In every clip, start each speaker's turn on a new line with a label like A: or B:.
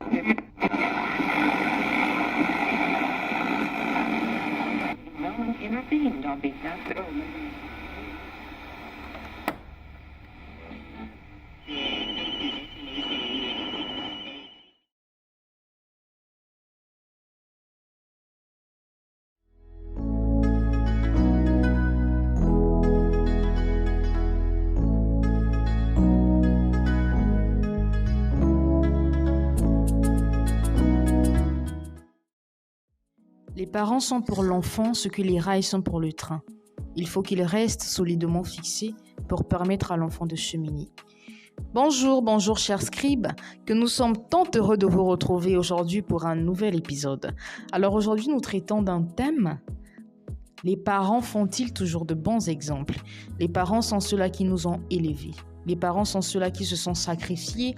A: No one intervened, Obita.
B: Les parents sont pour l'enfant ce que les rails sont pour le train. Il faut qu'ils restent solidement fixés pour permettre à l'enfant de cheminer. Bonjour chers scribes, que nous sommes tant heureux de vous retrouver aujourd'hui pour un nouvel épisode. Alors aujourd'hui nous traitons d'un thème. Les parents font-ils toujours de bons exemples? Les parents sont ceux-là qui nous ont élevés. Les parents sont ceux-là qui se sont sacrifiés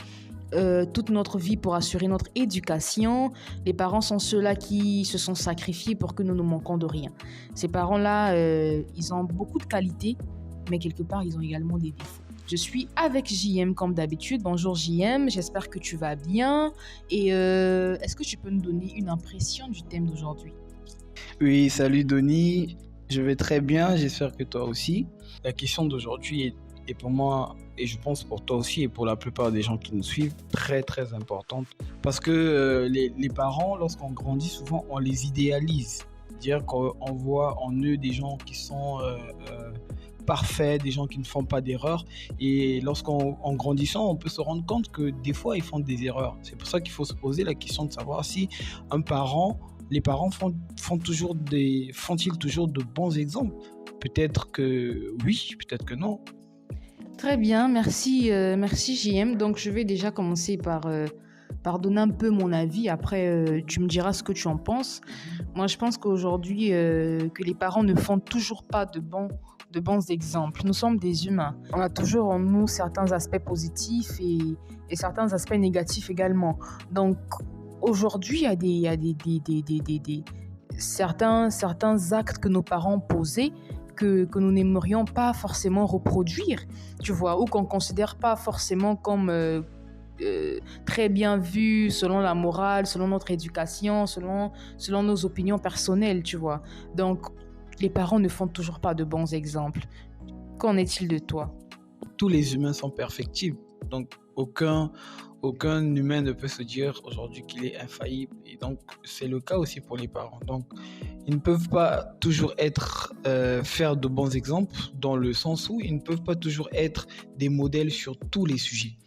B: toute notre vie pour assurer notre éducation. Les parents sont ceux-là qui se sont sacrifiés pour que nous ne manquions de rien. Ces parents-là, ils ont beaucoup de qualités, mais quelque part, ils ont également des défauts. Je suis avec JM comme d'habitude. Bonjour JM, j'espère que tu vas bien. Et est-ce que tu peux nous donner une impression du thème d'aujourd'hui?
C: Oui, salut Donny, je vais très bien, j'espère que toi aussi. La question d'aujourd'hui est pour moi, et je pense pour toi aussi et pour la plupart des gens qui nous suivent, très très importante. Parce que les parents, lorsqu'on grandit, souvent on les idéalise. C'est-à-dire qu'on voit en eux des gens qui sont parfaits, des gens qui ne font pas d'erreurs. Et en grandissant, on peut se rendre compte que des fois, ils font des erreurs. C'est pour ça qu'il faut se poser la question de savoir si les parents font-ils toujours de bons exemples? Peut-être que oui, peut-être que non.
B: Très bien, merci JM. Donc je vais déjà commencer par donner un peu mon avis. Après, tu me diras ce que tu en penses. Moi, je pense qu'aujourd'hui, que les parents ne font toujours pas de bons exemples. Nous sommes des humains. On a toujours en nous certains aspects positifs et certains aspects négatifs également. Donc, aujourd'hui, il y a certains actes que nos parents posaient que nous n'aimerions pas forcément reproduire, tu vois, ou qu'on ne considère pas forcément comme très bien vu selon la morale, selon notre éducation, selon nos opinions personnelles, tu vois. Donc, les parents ne font toujours pas de bons exemples. Qu'en est-il de toi?
C: Tous les humains sont perfectibles, donc aucun humain ne peut se dire aujourd'hui qu'il est infaillible. Et donc, c'est le cas aussi pour les parents. Donc, ils ne peuvent pas toujours faire de bons exemples dans le sens où ils ne peuvent pas toujours être des modèles sur tous les sujets.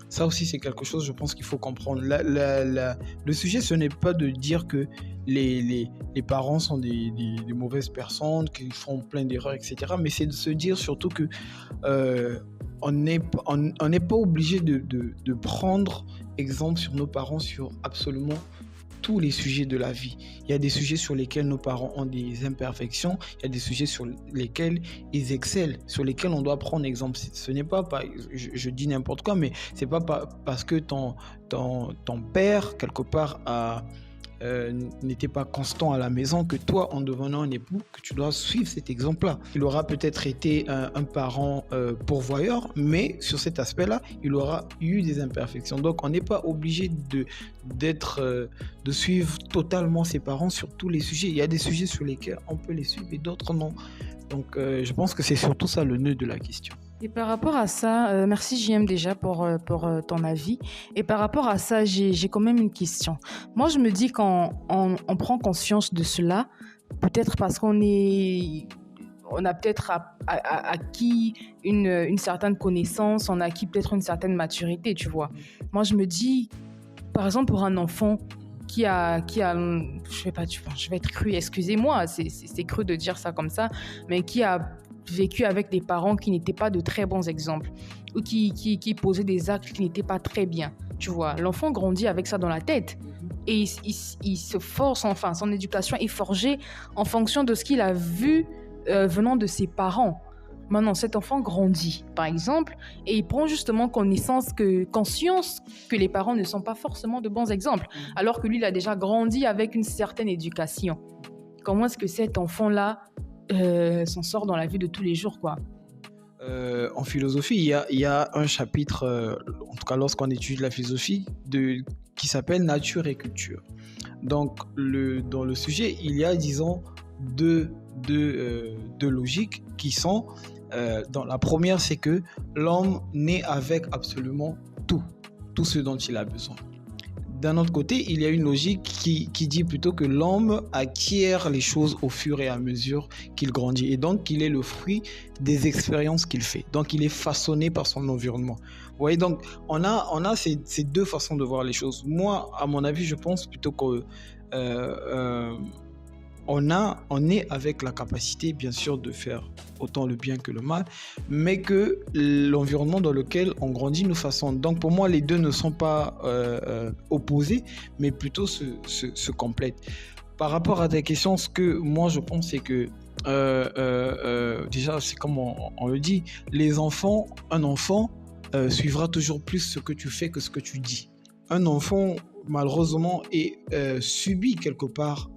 C: Ça aussi, c'est quelque chose, je pense qu'il faut comprendre. Le sujet, ce n'est pas de dire que les parents sont des mauvaises personnes, qu'ils font plein d'erreurs, etc. Mais c'est de se dire surtout que on n'est pas obligé de prendre exemple sur nos parents sur absolument tous les sujets de la vie. Il y a des sujets sur lesquels nos parents ont des imperfections, il y a des sujets sur lesquels ils excellent, sur lesquels on doit prendre exemple. Ce n'est pas, je dis n'importe quoi, mais c'est pas parce que ton père, quelque part, n'était pas constant à la maison que toi, en devenant un époux, que tu dois suivre cet exemple-là. Il aura peut-être été un parent pourvoyeur, mais sur cet aspect-là, il aura eu des imperfections. Donc, on n'est pas obligé de suivre totalement ses parents sur tous les sujets. Il y a des sujets sur lesquels on peut les suivre et d'autres non. Donc, je pense que c'est surtout ça le nœud de la question.
B: Et par rapport à ça, merci JM déjà pour ton avis. Et par rapport à ça, j'ai quand même une question. Moi, je me dis qu'on prend conscience de cela, peut-être parce qu'on a peut-être acquis une certaine connaissance, on a acquis peut-être une certaine maturité, tu vois. Moi, je me dis, par exemple, pour un enfant qui a je vais être crue, excusez-moi, c'est cru de dire ça comme ça, mais qui a vécu avec des parents qui n'étaient pas de très bons exemples ou qui posaient des actes qui n'étaient pas très bien, tu vois. L'enfant grandit avec ça dans la tête et il se force, enfin, son éducation est forgée en fonction de ce qu'il a vu venant de ses parents. Maintenant, cet enfant grandit, par exemple, et il prend justement conscience que les parents ne sont pas forcément de bons exemples, alors que lui, il a déjà grandi avec une certaine éducation. Comment est-ce que cet enfant-là s'en sort dans la vie de tous les jours, quoi?
C: En philosophie, il y a un chapitre, en tout cas lorsqu'on étudie la philosophie, qui s'appelle Nature et culture. Donc, dans le sujet, il y a, disons, deux logiques qui sont, dans la première, c'est que l'homme naît avec absolument tout ce dont il a besoin. D'un autre côté, il y a une logique qui dit plutôt que l'homme acquiert les choses au fur et à mesure qu'il grandit. Et donc, il est le fruit des expériences qu'il fait. Donc, il est façonné par son environnement. Vous voyez, donc, on a ces deux façons de voir les choses. Moi, à mon avis, je pense plutôt que on est avec la capacité, bien sûr, de faire autant le bien que le mal, mais que l'environnement dans lequel on grandit nous façonne. Donc, pour moi, les deux ne sont pas opposés, mais plutôt se complètent. Par rapport à ta question, ce que moi, je pense, c'est que déjà, c'est comme on le dit, un enfant suivra toujours plus ce que tu fais que ce que tu dis. Un enfant, malheureusement, subit quelque part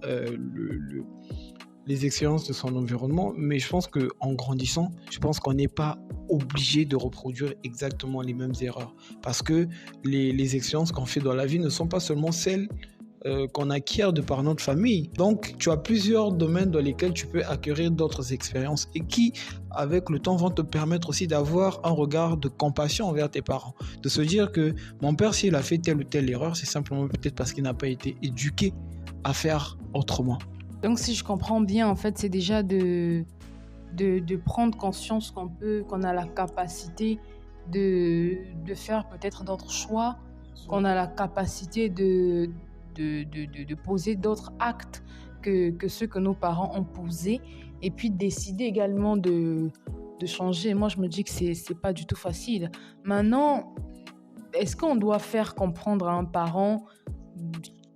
C: les expériences de son environnement, mais je pense qu'en grandissant, je pense qu'on n'est pas obligé de reproduire exactement les mêmes erreurs, parce que les expériences qu'on fait dans la vie ne sont pas seulement celles qu'on acquiert de par notre famille. Donc, tu as plusieurs domaines dans lesquels tu peux acquérir d'autres expériences et qui, avec le temps, vont te permettre aussi d'avoir un regard de compassion envers tes parents. De se dire que mon père, s'il a fait telle ou telle erreur, c'est simplement peut-être parce qu'il n'a pas été éduqué à faire autrement.
B: Donc, si je comprends bien, en fait, c'est déjà de prendre conscience qu'on a la capacité de faire peut-être d'autres choix, qu'on a la capacité de poser d'autres actes que ceux que nos parents ont posés, et puis décider également de changer. Moi, je me dis que c'est pas du tout facile. Maintenant, est-ce qu'on doit faire comprendre à un parent,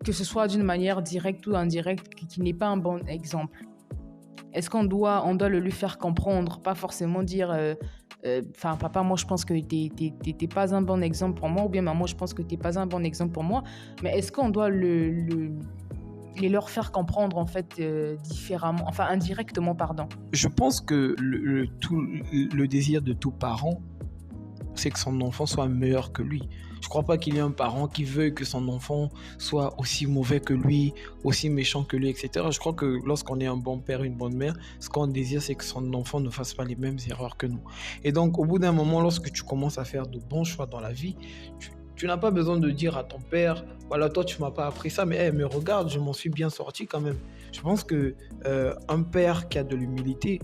B: que ce soit d'une manière directe ou indirecte, qui n'est pas un bon exemple? Est-ce qu'on doit le lui faire comprendre, pas forcément dire papa, moi je pense que t'es pas un bon exemple pour moi, ou bien maman, je pense que t'es pas un bon exemple pour moi, mais est-ce qu'on doit leur faire comprendre en fait différemment, enfin indirectement, pardon?
C: Je pense que le désir de tout parent, c'est que son enfant soit meilleur que lui. Je ne crois pas qu'il y ait un parent qui veuille que son enfant soit aussi mauvais que lui, aussi méchant que lui, etc. Je crois que lorsqu'on est un bon père, une bonne mère, ce qu'on désire, c'est que son enfant ne fasse pas les mêmes erreurs que nous. Et donc, au bout d'un moment, lorsque tu commences à faire de bons choix dans la vie, tu n'as pas besoin de dire à ton père, voilà, toi, tu ne m'as pas appris ça, mais regarde, je m'en suis bien sorti quand même. Je pense qu'un père qui a de l'humilité,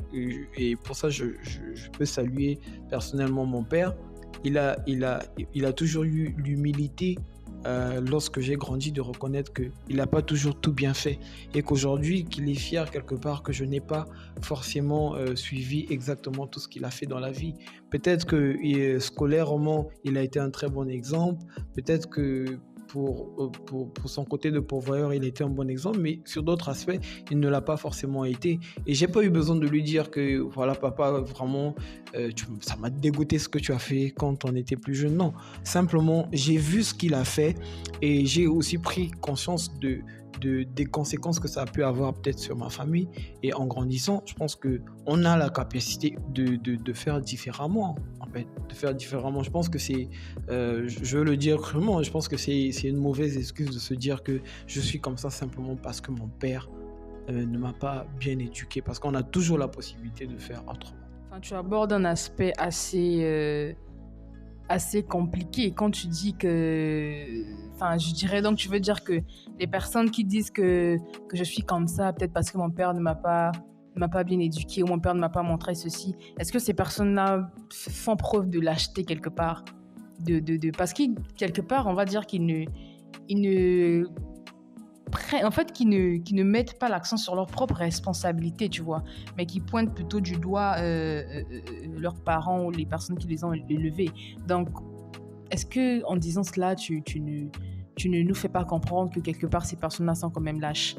C: et pour ça, je peux saluer personnellement mon père, il a toujours eu l'humilité lorsque j'ai grandi, de reconnaître qu'il n'a pas toujours tout bien fait, et qu'aujourd'hui qu'il est fier quelque part que je n'ai pas forcément suivi exactement tout ce qu'il a fait dans la vie. Peut-être que scolairement il a été un très bon exemple, peut-être que pour son côté de pourvoyeur, il était un bon exemple, mais sur d'autres aspects, il ne l'a pas forcément été. Et j'ai pas eu besoin de lui dire que, voilà, papa, vraiment, ça m'a dégoûté ce que tu as fait quand on était plus jeune. Non, simplement, j'ai vu ce qu'il a fait et j'ai aussi pris conscience des conséquences que ça a pu avoir peut-être sur ma famille. Et en grandissant, je pense qu'on a la capacité de faire différemment, en fait, de faire différemment. Je pense que c'est, je veux le dire crûment, je pense que c'est une mauvaise excuse de se dire que je suis comme ça simplement parce que mon père ne m'a pas bien éduqué, parce qu'on a toujours la possibilité de faire autrement.
B: Enfin, tu abordes un aspect assez compliqué quand tu dis que... Enfin, je dirais donc, tu veux dire que les personnes qui disent que je suis comme ça, peut-être parce que mon père ne m'a pas bien éduqué, ou mon père ne m'a pas montré ceci, est-ce que ces personnes-là font preuve de lâcheté quelque part, parce qu'ils, quelque part, on va dire qu'ils ne mettent pas l'accent sur leur propre responsabilité, tu vois, mais qui pointent plutôt du doigt leurs parents ou les personnes qui les ont élevés. Donc, est-ce que en disant cela, tu ne nous fais pas comprendre que quelque part ces personnes-là sont quand même lâches?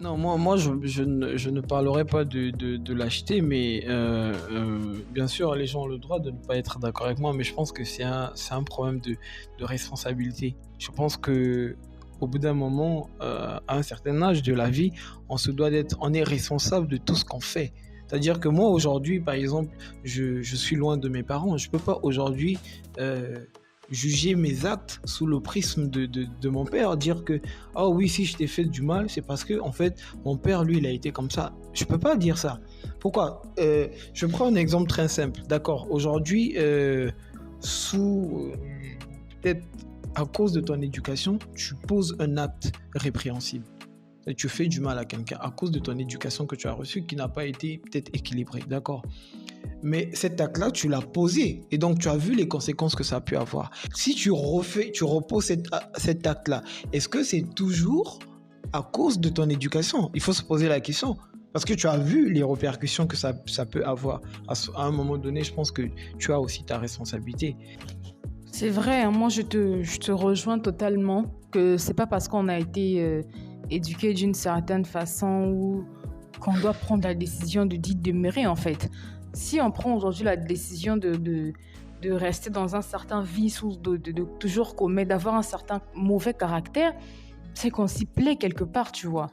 C: Non, moi je ne parlerai pas de lâcheté, mais bien sûr, les gens ont le droit de ne pas être d'accord avec moi, mais je pense que c'est un problème de responsabilité. Je pense que au bout d'un moment, à un certain âge de la vie, on est responsable de tout ce qu'on fait. C'est-à-dire que moi, aujourd'hui, par exemple, je suis loin de mes parents. Je ne peux pas aujourd'hui juger mes actes sous le prisme de mon père, dire que oh oui, si je t'ai fait du mal, c'est parce que en fait mon père lui il a été comme ça. Je peux pas dire ça. Pourquoi? Je prends un exemple très simple. D'accord, aujourd'hui sous peut-être à cause de ton éducation, tu poses un acte répréhensible. Et tu fais du mal à quelqu'un à cause de ton éducation que tu as reçue qui n'a pas été peut-être équilibrée, d'accord? Mais cet acte-là, tu l'as posé et donc tu as vu les conséquences que ça a pu avoir. Si tu reposes cet acte-là, est-ce que c'est toujours à cause de ton éducation? Il faut se poser la question. Parce que tu as vu les répercussions que ça peut avoir. À un moment donné, je pense que tu as aussi ta responsabilité.
B: C'est vrai, hein, moi je te rejoins totalement que c'est pas parce qu'on a été éduqué d'une certaine façon ou qu'on doit prendre la décision de d'y demeurer en fait. Si on prend aujourd'hui la décision de rester dans un certain vice ou de toujours commettre, d'avoir un certain mauvais caractère, c'est qu'on s'y plaît quelque part, tu vois.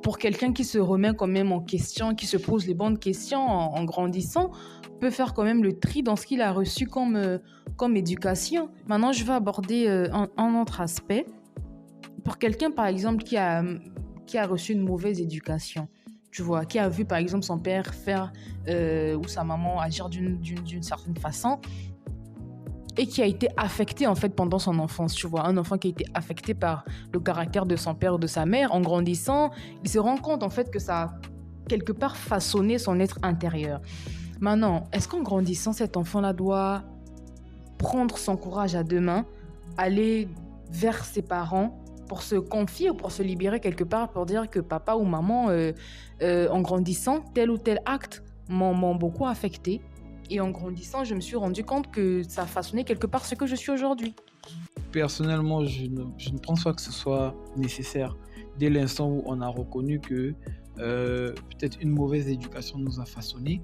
B: Pour quelqu'un qui se remet quand même en question, qui se pose les bonnes questions en grandissant, peut faire quand même le tri dans ce qu'il a reçu comme éducation. Maintenant, je vais aborder un autre aspect. Pour quelqu'un, par exemple, qui a reçu une mauvaise éducation, tu vois, qui a vu, par exemple, son père faire ou sa maman agir d'une certaine façon et qui a été affecté, en fait, pendant son enfance, tu vois. Un enfant qui a été affecté par le caractère de son père ou de sa mère, en grandissant, il se rend compte, en fait, que ça a quelque part façonné son être intérieur. Maintenant, est-ce qu'en grandissant, cet enfant-là doit prendre son courage à deux mains, aller vers ses parents pour se confier ou pour se libérer quelque part, pour dire que papa ou maman, en grandissant, tel ou tel acte m'ont beaucoup affecté. Et en grandissant, je me suis rendu compte que ça a façonné quelque part ce que je suis aujourd'hui.
C: Personnellement, je ne pense pas que ce soit nécessaire. Dès l'instant où on a reconnu que peut-être une mauvaise éducation nous a façonné,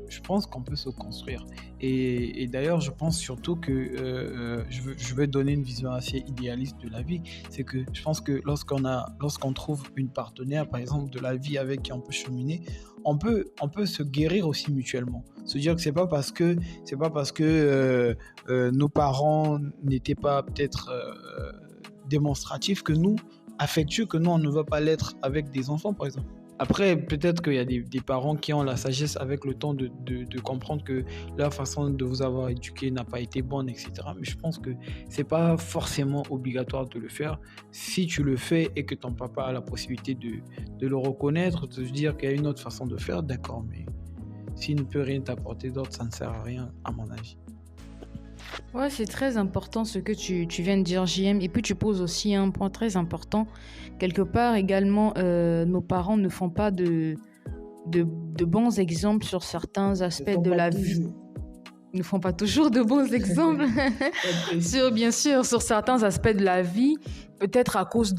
C: je pense qu'on peut se construire. Et d'ailleurs, je pense surtout que je vais donner une vision assez idéaliste de la vie. C'est que je pense que lorsqu'on trouve une partenaire, par exemple, de la vie avec qui on peut cheminer, on peut se guérir aussi mutuellement. Se dire que c'est pas parce que nos parents n'étaient pas peut-être démonstratifs que nous, affectueux, que nous, on ne va pas l'être avec des enfants, par exemple. Après, peut-être qu'il y a des parents qui ont la sagesse avec le temps de comprendre que leur façon de vous avoir éduqué n'a pas été bonne, etc. Mais je pense que c'est pas forcément obligatoire de le faire. Si tu le fais et que ton papa a la possibilité de le reconnaître, de se dire qu'il y a une autre façon de faire, d'accord, mais s'il ne peut rien t'apporter d'autre, ça ne sert à rien, à mon avis.
B: Ouais, c'est très important ce que tu viens de dire, JM. Et puis tu poses aussi un point très important. Quelque part également, nos parents ne font pas de bons exemples sur certains aspects de la vie. Ils ne font pas toujours de bons exemples bien sûr, sur certains aspects de la vie, peut-être à cause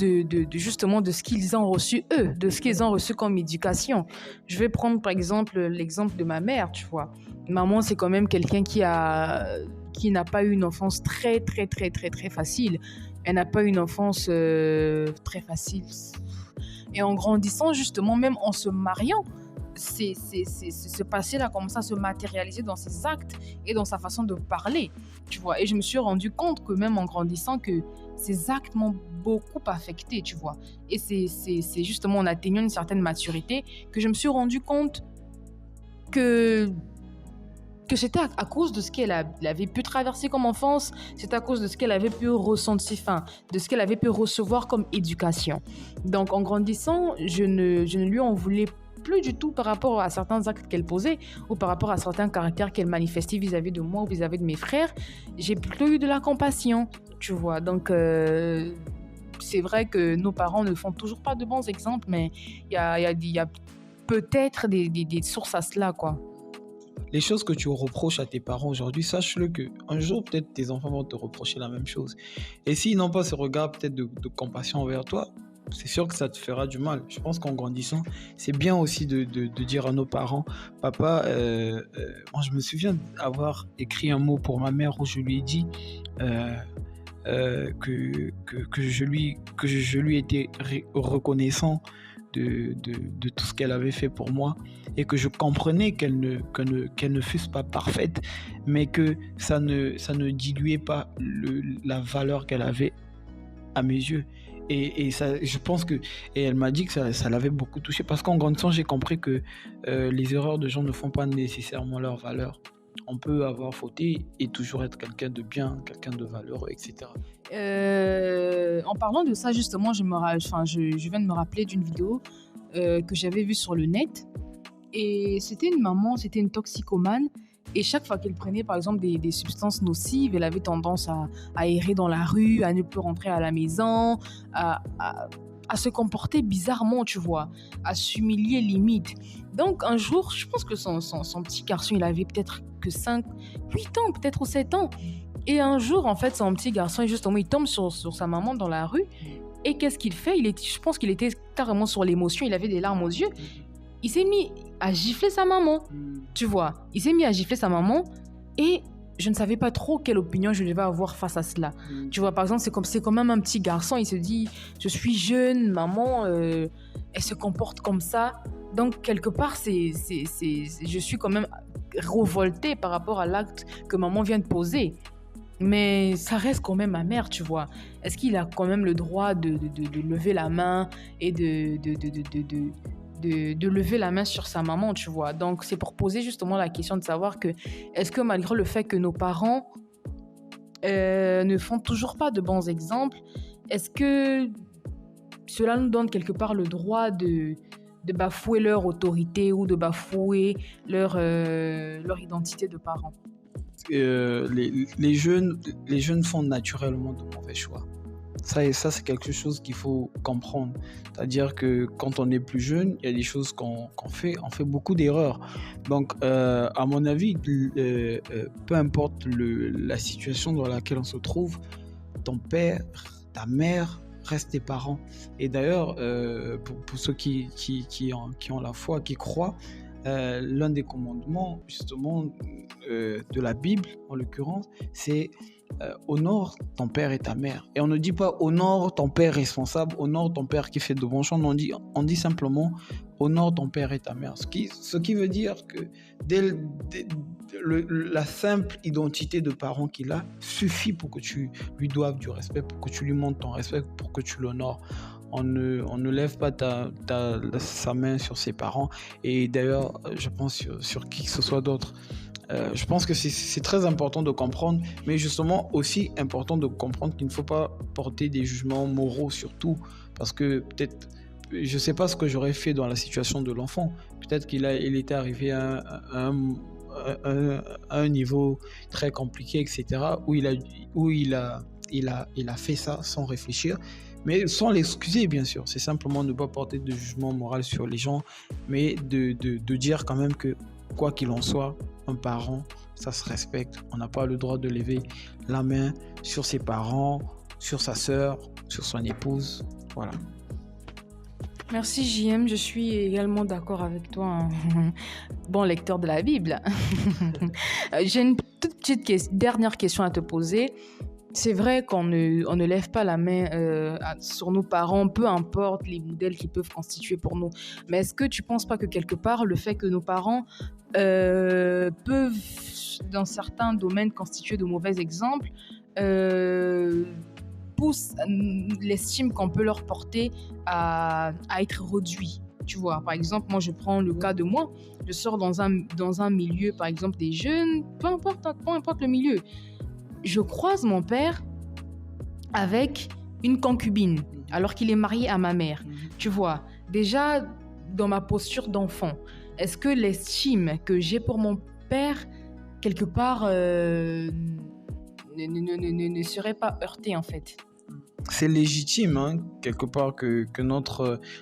B: justement de ce qu'ils ont reçu eux, de ce qu'ils ont reçu comme éducation. Je vais prendre par exemple l'exemple de ma mère, tu vois. Maman, c'est quand même quelqu'un qui n'a pas eu une enfance très, très, très, très, très facile. Elle n'a pas eu une enfance très facile. Et en grandissant, justement, même en se mariant, ce passé-là commence à se matérialiser dans ses actes et dans sa façon de parler, tu vois. Et je me suis rendu compte que même en grandissant, que ces actes m'ont beaucoup affecté, tu vois. Et c'est justement en atteignant une certaine maturité que je me suis rendu compte que c'était à cause de ce qu'elle avait pu traverser comme enfance, c'est à cause de ce qu'elle avait pu ressentir, de ce qu'elle avait pu recevoir comme éducation. Donc en grandissant, je ne lui en voulais plus du tout par rapport à certains actes qu'elle posait ou par rapport à certains caractères qu'elle manifestait vis-à-vis de moi ou vis-à-vis de mes frères. J'ai plutôt eu de la compassion, tu vois. Donc c'est vrai que nos parents ne font toujours pas de bons exemples, mais il y a peut-être des sources à cela, quoi.
C: Les choses que tu reproches à tes parents aujourd'hui, sache-le qu'un jour, peut-être tes enfants vont te reprocher la même chose. Et s'ils n'ont pas ce regard peut-être de compassion envers toi, c'est sûr que ça te fera du mal. Je pense qu'en grandissant, c'est bien aussi de dire à nos parents, papa, moi je me souviens avoir écrit un mot pour ma mère où je lui ai dit que je lui étais reconnaissant de tout ce qu'elle avait fait pour moi et que je comprenais qu'elle ne fût pas parfaite, mais que ça ne diluait pas la valeur qu'elle avait à mes yeux. Et ça, je pense que, et elle m'a dit que ça l'avait beaucoup touché parce qu'en grandissant, j'ai compris que les erreurs de gens ne font pas nécessairement leur valeur. On peut avoir fauté et toujours être quelqu'un de bien, quelqu'un de valeureux, etc.
B: En parlant de ça, justement, je viens de me rappeler d'une vidéo que j'avais vue sur le net. Et c'était une maman, c'était une toxicomane. Et chaque fois qu'elle prenait, par exemple, des substances nocives, elle avait tendance à errer dans la rue, à ne plus rentrer à la maison, à se comporter bizarrement, tu vois, à s'humilier limite. Donc, un jour, je pense que son petit garçon, il avait peut-être que 5, 8 ans, peut-être ou 7 ans. Et un jour, en fait, son petit garçon, justement, il tombe sur sa maman dans la rue. Et qu'est-ce qu'il fait? Je pense qu'il était carrément sur l'émotion, il avait des larmes aux yeux. Il s'est mis à gifler sa maman, tu vois. Il s'est mis à gifler sa maman et je ne savais pas trop quelle opinion je devais avoir face à cela. Tu vois, par exemple, c'est quand même un petit garçon, il se dit, je suis jeune, maman, elle se comporte comme ça. Donc, quelque part, je suis quand même révoltée par rapport à l'acte que maman vient de poser. Mais ça reste quand même ma mère, tu vois. Est-ce qu'il a quand même le droit de lever la main et de lever la main sur sa maman, tu vois. Donc, c'est pour poser justement la question de savoir que, est-ce que malgré le fait que nos parents ne font toujours pas de bons exemples, est-ce que cela nous donne quelque part le droit de bafouer leur autorité ou de bafouer leur identité de parents?
C: Les jeunes font naturellement de mauvais choix. Ça, c'est quelque chose qu'il faut comprendre. C'est-à-dire que quand on est plus jeune, il y a des choses qu'on fait, on fait beaucoup d'erreurs. Donc, à mon avis, peu importe la situation dans laquelle on se trouve, ton père, ta mère restent tes parents. Et d'ailleurs, pour ceux qui ont la foi, qui croient, l'un des commandements justement de la Bible, en l'occurrence, c'est honore ton père et ta mère. Et on ne dit pas honore ton père responsable, honore ton père qui fait de bons choix. On dit simplement honore ton père et ta mère. Ce qui veut dire que la simple identité de parent qu'il a suffit pour que tu lui doives du respect, pour que tu lui montres ton respect, pour que tu l'honores. On ne lève pas sa main sur ses parents. Et d'ailleurs, je pense sur qui que ce soit d'autre. Je pense que c'est très important de comprendre, mais justement aussi important de comprendre qu'il ne faut pas porter des jugements moraux sur tout, parce que peut-être, je ne sais pas ce que j'aurais fait dans la situation de l'enfant. Peut-être qu'il était arrivé à un niveau très compliqué, etc., où il a fait ça sans réfléchir, mais sans l'excuser, bien sûr. C'est simplement ne pas porter de jugement moral sur les gens, mais de dire quand même que, quoi qu'il en soit, un parent, ça se respecte. On n'a pas le droit de lever la main sur ses parents, sur sa sœur, sur son épouse. Voilà.
B: Merci JM, je suis également d'accord avec toi, bon lecteur de la Bible. J'ai une toute petite dernière question à te poser. C'est vrai qu'on ne lève pas la main sur nos parents, peu importe les modèles qu'ils peuvent constituer pour nous. Mais est-ce que tu ne penses pas que quelque part, le fait que nos parents peuvent, dans certains domaines, constituer de mauvais exemples, pousse l'estime qu'on peut leur porter à être réduit? Tu vois, par exemple, moi, je prends le cas de moi. Je sors dans un milieu, par exemple, des jeunes, peu importe le milieu. Je croise mon père avec une concubine, alors qu'il est marié à ma mère. Tu vois, déjà, dans ma posture d'enfant, est-ce que l'estime que j'ai pour mon père, quelque part, ne serait pas heurtée, en fait?
C: C'est légitime, hein, quelque part, que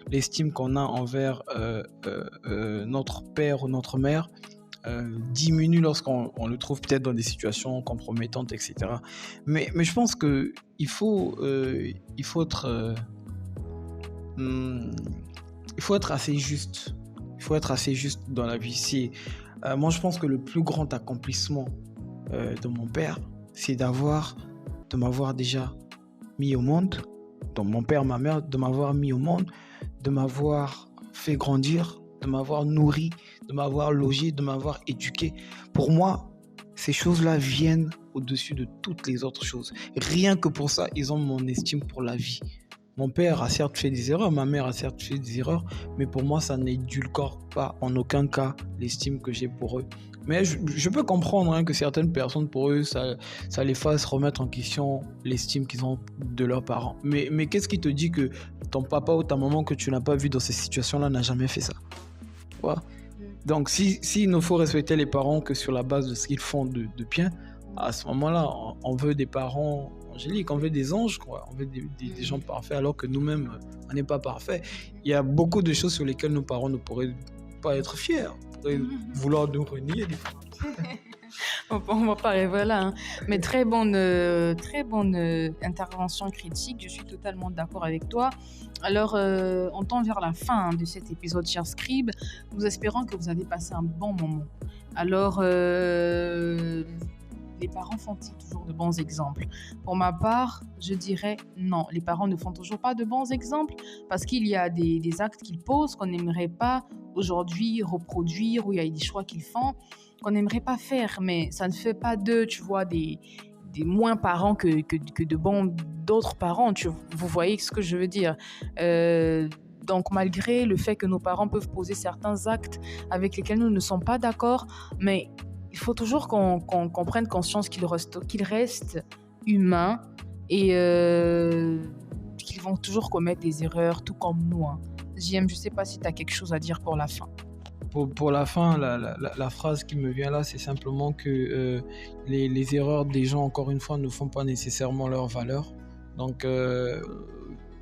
C: l'estime qu'on a envers notre père ou notre mère diminue lorsqu'on le trouve peut-être dans des situations compromettantes, etc. Mais je pense qu'il faut être assez juste. Il faut être assez juste dans la vie. Moi, je pense que le plus grand accomplissement de mon père, c'est de m'avoir déjà mis au monde, donc mon père, ma mère, de m'avoir mis au monde, de m'avoir fait grandir, de m'avoir nourri, de m'avoir logé, de m'avoir éduqué. Pour moi, ces choses-là viennent au-dessus de toutes les autres choses. Rien que pour ça, ils ont mon estime pour la vie. Mon père a certes fait des erreurs, ma mère a certes fait des erreurs, mais pour moi, ça n'édulcore pas en aucun cas l'estime que j'ai pour eux. Mais je peux comprendre que certaines personnes, pour eux, ça les fasse remettre en question l'estime qu'ils ont de leurs parents. Mais qu'est-ce qui te dit que ton papa ou ta maman que tu n'as pas vu dans ces situations-là n'a jamais fait ça? Tu vois? Donc, s'il ne faut respecter les parents que sur la base de ce qu'ils font de bien, à ce moment-là, on veut des parents angéliques, on veut des anges, quoi. On veut des gens parfaits, alors que nous-mêmes, on n'est pas parfaits. Il y a beaucoup de choses sur lesquelles nos parents ne pourraient pas être fiers, pourraient vouloir nous renier.
B: On va pas arriver là, hein. Mais très bonne intervention critique. Je suis totalement d'accord avec toi. Alors, on tend vers la fin de cet épisode, cher Scribe. Nous espérons que vous avez passé un bon moment. Alors, les parents font-ils toujours de bons exemples? Pour ma part, je dirais non. Les parents ne font toujours pas de bons exemples parce qu'il y a des actes qu'ils posent qu'on n'aimerait pas aujourd'hui reproduire, ou il y a des choix qu'ils font qu'on n'aimerait pas faire, mais ça ne fait pas d'eux, tu vois, des moins parents que de bons d'autres parents. Vous voyez ce que je veux dire? Donc, malgré le fait que nos parents peuvent poser certains actes avec lesquels nous ne sommes pas d'accord, mais il faut toujours qu'on prenne conscience qu'ils restent humains et qu'ils vont toujours commettre des erreurs, tout comme nous, hein. JM, je ne sais pas si tu as quelque chose à dire pour la fin.
C: Pour la fin, la phrase qui me vient là, c'est simplement que les erreurs des gens, encore une fois, ne font pas nécessairement leur valeur. Donc,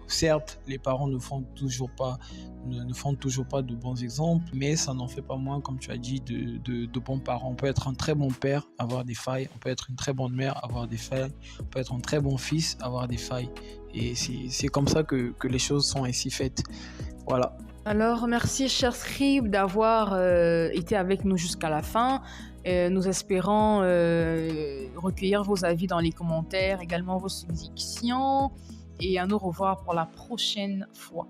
C: certes, les parents ne font toujours pas de bons exemples, mais ça n'en fait pas moins, comme tu as dit, de bons parents. On peut être un très bon père, avoir des failles. On peut être une très bonne mère, avoir des failles. On peut être un très bon fils, avoir des failles. Et c'est comme ça que les choses sont ainsi faites. Voilà.
B: Alors, merci, cher Scribe, d'avoir été avec nous jusqu'à la fin. Nous espérons recueillir vos avis dans les commentaires, également vos suggestions, et à nous revoir pour la prochaine fois.